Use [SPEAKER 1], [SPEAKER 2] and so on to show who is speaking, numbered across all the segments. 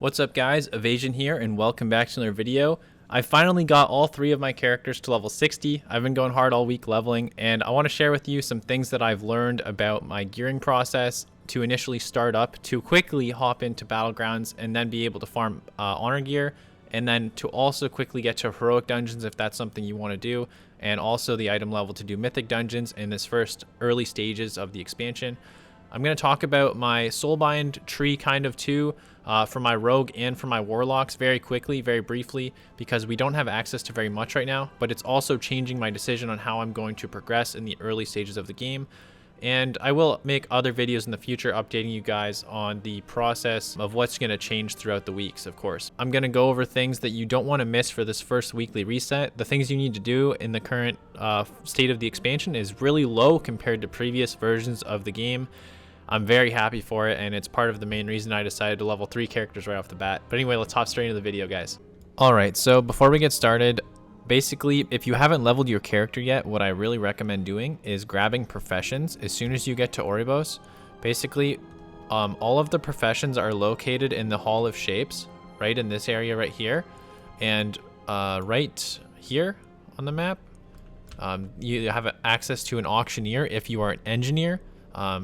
[SPEAKER 1] What's up guys, Evasion here and welcome back to another video. I finally got all 3 of my characters to level 60. I've been going hard all week leveling and I want to share with you some things that I've learned about my gearing process to initially start up, to quickly hop into Battlegrounds and then be able to farm honor gear, and then to also quickly get to heroic dungeons if that's something you want to do, and also the item level to do mythic dungeons in this first early stages of the expansion. I'm going to talk about my Soulbind tree kind of too, for my rogue and for my warlocks very quickly, very briefly, because we don't have access to very much right now, but it's also changing my decision on how I'm going to progress in the early stages of the game. And I will make other videos in the future updating you guys on the process of what's going to change throughout the weeks, of course. I'm going to go over things that you don't want to miss for this first weekly reset. The things you need to do in the current state of the expansion is really low compared to previous versions of the game. I'm very happy for it, and it's part of the main reason I decided to level 3 characters right off the bat. But anyway, let's hop straight into the video, guys. Alright, so before we get started, basically, if you haven't leveled your character yet, what I really recommend doing is grabbing professions as soon as you get to Oribos. Basically, all of the professions are located in the Hall of Shapes, right in this area right here. And right here on the map, you have access to an auctioneer if you are an engineer.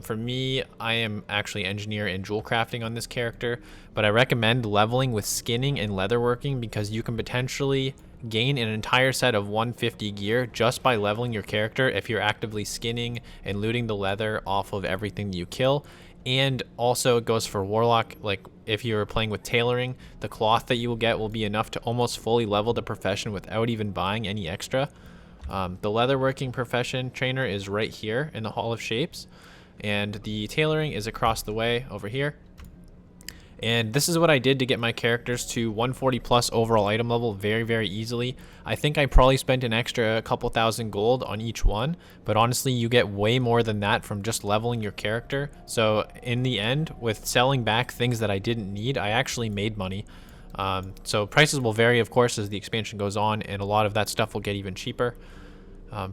[SPEAKER 1] For me, I am actually engineer and jewel crafting on this character, but I recommend leveling with skinning and leatherworking because you can potentially gain an entire set of 150 gear just by leveling your character if you're actively skinning and looting the leather off of everything you kill. And also it goes for Warlock, like if you're playing with tailoring, the cloth that you will get will be enough to almost fully level the profession without even buying any extra. The leatherworking profession trainer is right here in the Hall of Shapes, and the tailoring is across the way over here. And this is what I did to get my characters to 140 plus overall item level very easily. I think I probably spent an extra couple thousand gold on each one, but honestly you get way more than that from just leveling your character. So in the end, with selling back things that I didn't need, I actually made money. So prices will vary, of course, as the expansion goes on, and a lot of that stuff will get even cheaper.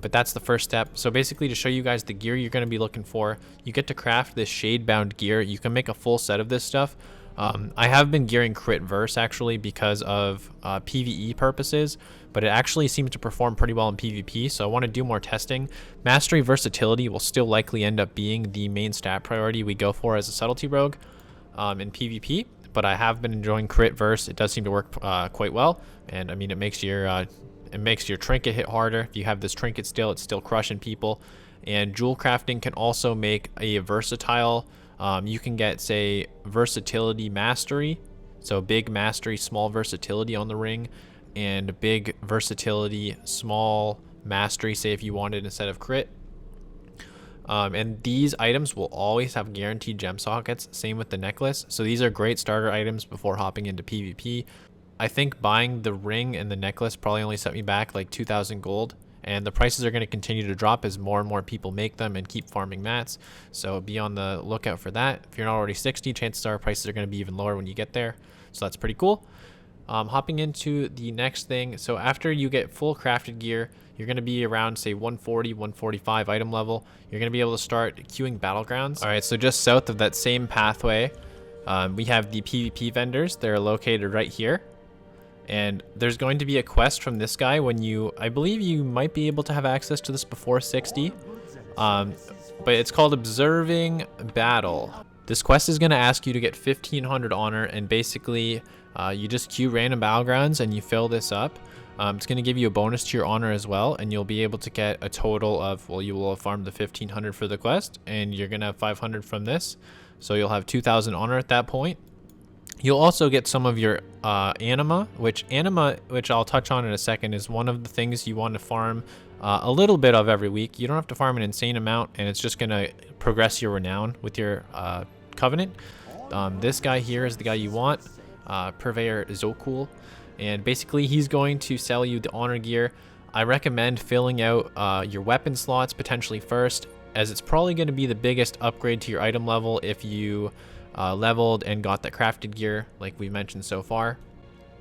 [SPEAKER 1] But that's the first step. So basically, to show you guys the gear you're going to be looking for, you get to craft this shade-bound gear. You can make a full set of this stuff. I have been gearing crit verse actually because of PvE purposes, but it actually seems to perform pretty well in PvP, so I want to do more testing. Mastery versatility will still likely end up being the main stat priority we go for as a subtlety rogue in PvP, but I have been enjoying crit verse. It does seem to work quite well, and I mean it makes your trinket hit harder. If you have this trinket still, it's still crushing people. And jewel crafting can also make a versatile, you can get, say, versatility mastery. So big mastery, small versatility on the ring, and big versatility, small mastery, say if you wanted instead of crit. And these items will always have guaranteed gem sockets, same with the necklace. So these are great starter items before hopping into PvP. I think buying the ring and the necklace probably only set me back like 2,000 gold, and the prices are going to continue to drop as more and more people make them and keep farming mats, so be on the lookout for that. If you're not already 60, chances are prices are going to be even lower when you get there, so that's pretty cool. Hopping into the next thing, so after you get full crafted gear, you're going to be around, say, 140, 145 item level. You're going to be able to start queuing Battlegrounds. Alright, so just south of that same pathway, we have the PvP vendors. They're located right here. And there's going to be a quest from this guy when I believe you might be able to have access to this before 60. But it's called Observing Battle. This quest is going to ask you to get 1500 honor, and basically you just queue random battlegrounds and you fill this up. It's going to give you a bonus to your honor as well, and you'll be able to get a total of, well, you will have farmed the 1500 for the quest, and you're going to have 500 from this. So you'll have 2000 honor at that point. You'll also get some of your anima, which I'll touch on in a second, is one of the things you want to farm a little bit of every week. You don't have to farm an insane amount, and it's just going to progress your renown with your covenant. This guy here is the guy you want, Purveyor Zokul, and basically he's going to sell you the honor gear. I recommend filling out your weapon slots potentially first, as it's probably going to be the biggest upgrade to your item level if you leveled and got that crafted gear like we mentioned so far.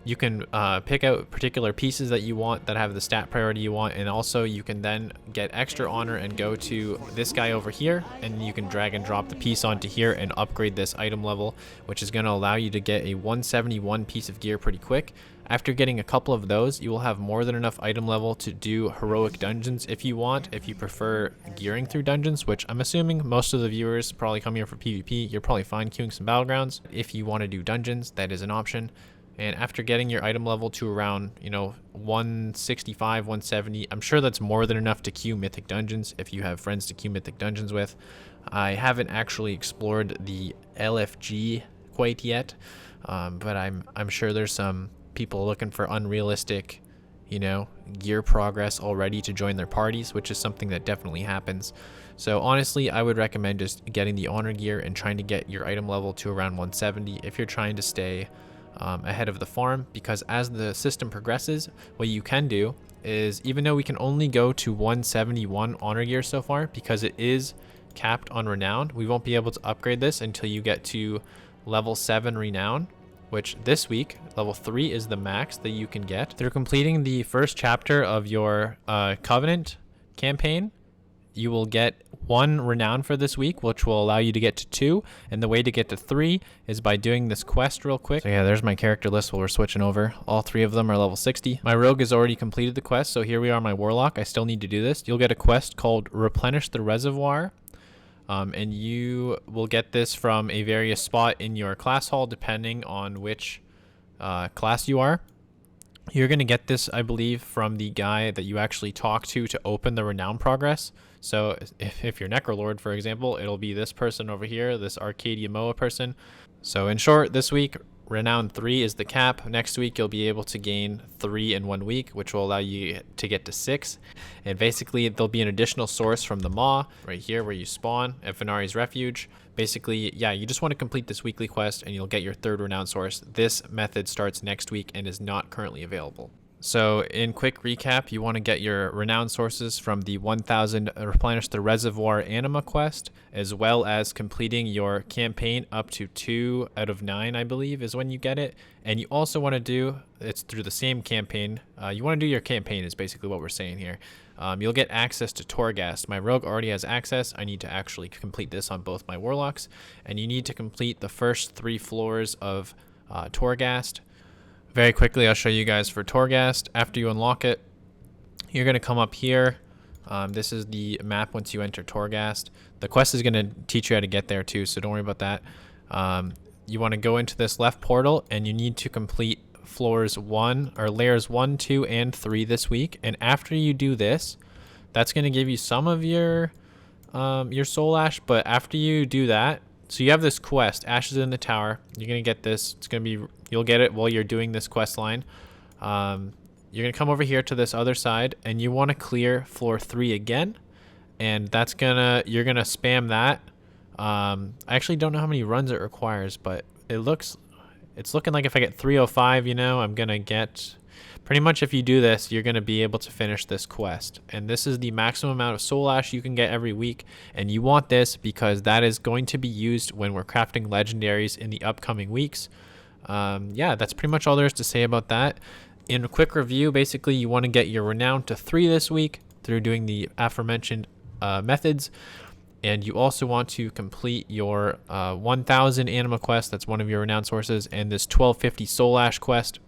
[SPEAKER 1] You can pick out particular pieces that you want that have the stat priority you want, and also you can then get extra honor and go to this guy over here, and you can drag and drop the piece onto here and upgrade this item level, which is going to allow you to get a 171 piece of gear pretty quick. After getting a couple of those, you will have more than enough item level to do heroic dungeons if you want. If you prefer gearing through dungeons, which I'm assuming most of the viewers probably come here for PvP, you're probably fine queuing some battlegrounds. If you want to do dungeons, that is an option. And after getting your item level to around, 165, 170, I'm sure that's more than enough to queue mythic dungeons if you have friends to queue mythic dungeons with. I haven't actually explored the LFG quite yet, but I'm sure there's some people looking for unrealistic, gear progress already to join their parties, which is something that definitely happens. So honestly, I would recommend just getting the honor gear and trying to get your item level to around 170 if you're trying to stay ahead of the farm, because as the system progresses, what you can do is, even though we can only go to 171 honor gear so far because it is capped on renown, we won't be able to upgrade this until you get to level 7 renown, which this week level 3 is the max that you can get. Through completing the first chapter of your Covenant campaign, you will get 1 renown for this week, which will allow you to get to 2, and the way to get to 3 is by doing this quest real quick. So yeah, there's my character list while we're switching over. All 3 of them are level 60. My rogue has already completed the quest, so here we are, my warlock. I still need to do this. You'll get a quest called Replenish the Reservoir, and you will get this from a various spot in your class hall depending on which class you are. You're going to get this, I believe, from the guy that you actually talk to open the renown progress. So if you're Necrolord, for example, it'll be this person over here, this Arcadia Moa person. So in short, this week, renown 3 is the cap. Next week, you'll be able to gain 3 in 1 week, which will allow you to get to 6. And basically, there'll be an additional source from the Maw right here where you spawn at Venari's Refuge. Basically, yeah, you just want to complete this weekly quest and you'll get your 3rd renown source. This method starts next week and is not currently available. So in quick recap, you want to get your renown sources from the 1000 Replenish the Reservoir Anima quest, as well as completing your campaign up to 2 out of 9, I believe, is when you get it. And you also want to do, it's through the same campaign, you want to do your campaign is basically what we're saying here. You'll get access to Torghast. My rogue already has access. I need to actually complete this on both my warlocks. And you need to complete the first 3 floors of Torghast. Very quickly, I'll show you guys for Torghast. After you unlock it, you're going to come up here. This is the map once you enter Torghast. The quest is going to teach you how to get there too, so don't worry about that. You want to go into this left portal, and you need to complete layers 1, 2, and 3 this week. And after you do this, that's going to give you some of your soul ash. But after you do that, so you have this quest, Ashes in the Tower. You're going to get this. It's going to be, you'll get it while you're doing this quest line. You're going to come over here to this other side, and you want to clear floor 3 again. And that's you're going to spam that. I actually don't know how many runs it requires, but it's looking like if I get 305, I'm going to get, pretty much if you do this, you're going to be able to finish this quest. And this is the maximum amount of soul ash you can get every week. And you want this because that is going to be used when we're crafting legendaries in the upcoming weeks. Yeah, that's pretty much all there is to say about that. In a quick review, basically you want to get your renown to 3 this week through doing the aforementioned methods. And you also want to complete your 1000 Anima quest. That's one of your renown sources. And this 1250 Soul Ash quest.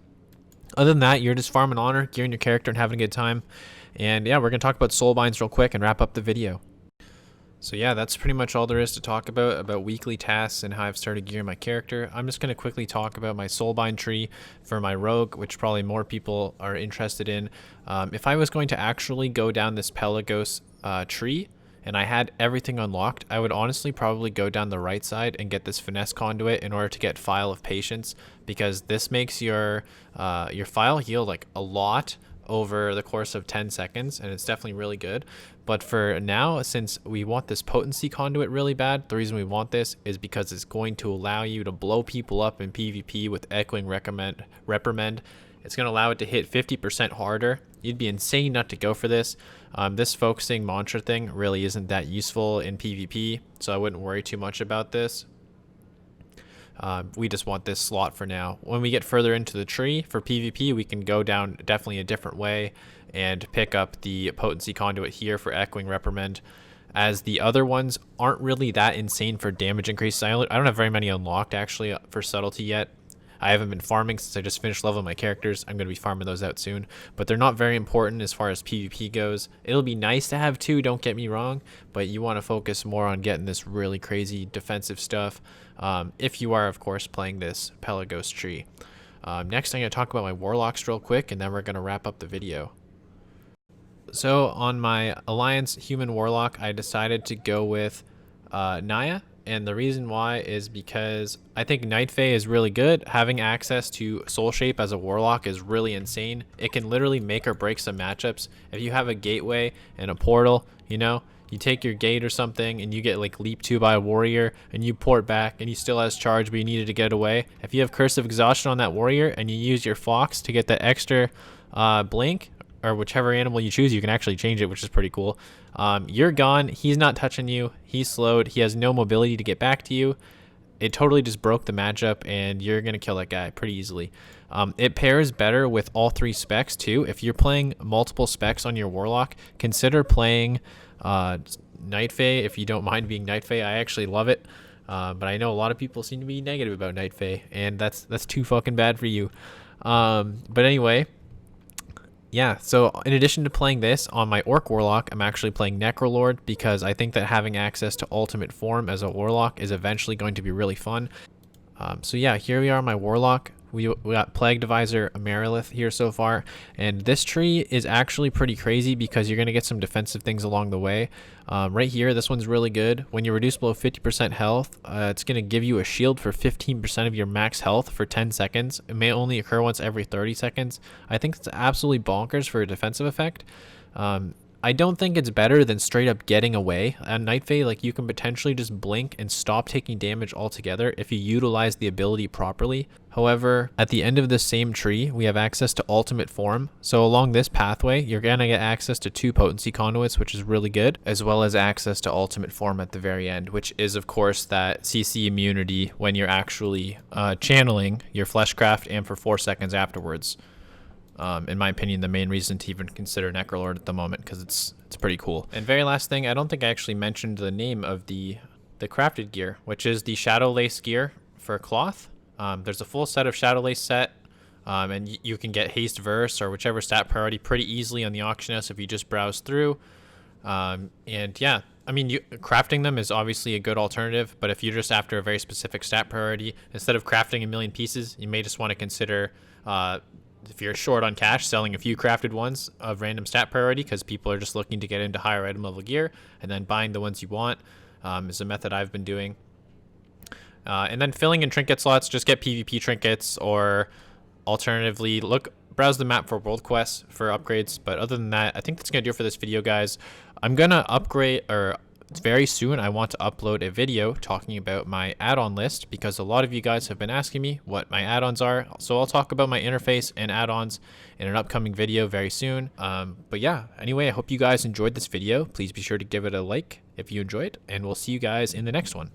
[SPEAKER 1] Other than that, you're just farming honor, gearing your character, and having a good time. And yeah, we're going to talk about Soulbinds real quick and wrap up the video. So yeah, that's pretty much all there is to talk about weekly tasks and how I've started gearing my character. I'm just going to quickly talk about my Soulbind tree for my rogue, which probably more people are interested in. If I was going to actually go down this Pelagos tree, and I had everything unlocked, I would honestly probably go down the right side and get this finesse conduit in order to get File of Patience, because this makes your file heal like a lot over the course of 10 seconds, and it's definitely really good. But for now, since we want this potency conduit really bad, the reason we want this is because it's going to allow you to blow people up in PvP with Echoing Reprimand. It's going to allow it to hit 50% harder. You'd be insane not to go for this. This focusing mantra thing really isn't that useful in PvP, so I wouldn't worry too much about this. We just want this slot for now. When we get further into the tree for PvP, we can go down definitely a different way and pick up the potency conduit here for echoing reprimand, as the other ones aren't really that insane for damage increase. I don't have very many unlocked actually for subtlety yet. I haven't been farming since I just finished leveling my characters. I'm going to be farming those out soon, but they're not very important as far as PvP goes. It'll be nice to have two, don't get me wrong, but you want to focus more on getting this really crazy defensive stuff, if you are, of course, playing this Pelagos tree. Next, I'm going to talk about my Warlocks real quick, and then we're going to wrap up the video. So on my Alliance Human Warlock, I decided to go with Naya. And the reason why is because I think Night Fae is really good. Having access to Soul Shape as a Warlock is really insane. It can literally make or break some matchups. If you have a gateway and a portal, you know, you take your gate or something and you get like leaped to by a warrior and you port back and he still has charge but you needed to get away. If you have Curse of Exhaustion on that warrior and you use your Fox to get the extra blink, or whichever animal you choose, you can actually change it, which is pretty cool. You're gone. He's not touching you. He's slowed. He has no mobility to get back to you. It totally just broke the matchup, and you're going to kill that guy pretty easily. It pairs better with all three specs, too. If you're playing multiple specs on your Warlock, consider playing Night Fae if you don't mind being Night Fae. I actually love it, but I know a lot of people seem to be negative about Night Fae, and that's too fucking bad for you. But anyway... yeah, so in addition to playing this on my Orc Warlock, I'm actually playing Necrolord because I think that having access to ultimate form as a Warlock is eventually going to be really fun. So yeah, here we are on my Warlock. We got Plague Divisor, Amaryllis here so far, and this tree is actually pretty crazy because you're going to get some defensive things along the way. Right here, this one's really good. When you reduce below 50% health, it's going to give you a shield for 15% of your max health for 10 seconds. It may only occur once every 30 seconds. I think it's absolutely bonkers for a defensive effect. I don't think it's better than straight up getting away. On Night Fae, like, you can potentially just blink and stop taking damage altogether if you utilize the ability properly. However, at the end of the same tree, we have access to ultimate form. So along this pathway, you're going to get access to 2 potency conduits, which is really good, as well as access to ultimate form at the very end, which is, of course, that CC immunity when you're actually channeling your Fleshcraft and for 4 seconds afterwards. In my opinion, the main reason to even consider Necrolord at the moment, because it's pretty cool. And very last thing, I don't think I actually mentioned the name of the crafted gear, which is the Shadow Lace gear for cloth. There's a full set of Shadow Lace set, and you can get Haste Verse or whichever stat priority pretty easily on the auction house if you just browse through. And yeah, I mean, crafting them is obviously a good alternative, but if you're just after a very specific stat priority, instead of crafting a million pieces, you may just want to consider, if you're short on cash, selling a few crafted ones of random stat priority because people are just looking to get into higher item level gear, and then buying the ones you want is a method I've been doing. And then filling in trinket slots, just get PvP trinkets, or alternatively browse the map for world quests for upgrades. But other than that, I think that's gonna do it for this video, guys. I'm gonna upgrade, or very soon I want to upload a video talking about my add-on list, because a lot of you guys have been asking me what my add-ons are. So I'll talk about my interface and add-ons in an upcoming video very soon. But yeah, anyway, I hope you guys enjoyed this video. Please be sure to give it a like if you enjoyed, and we'll see you guys in the next one.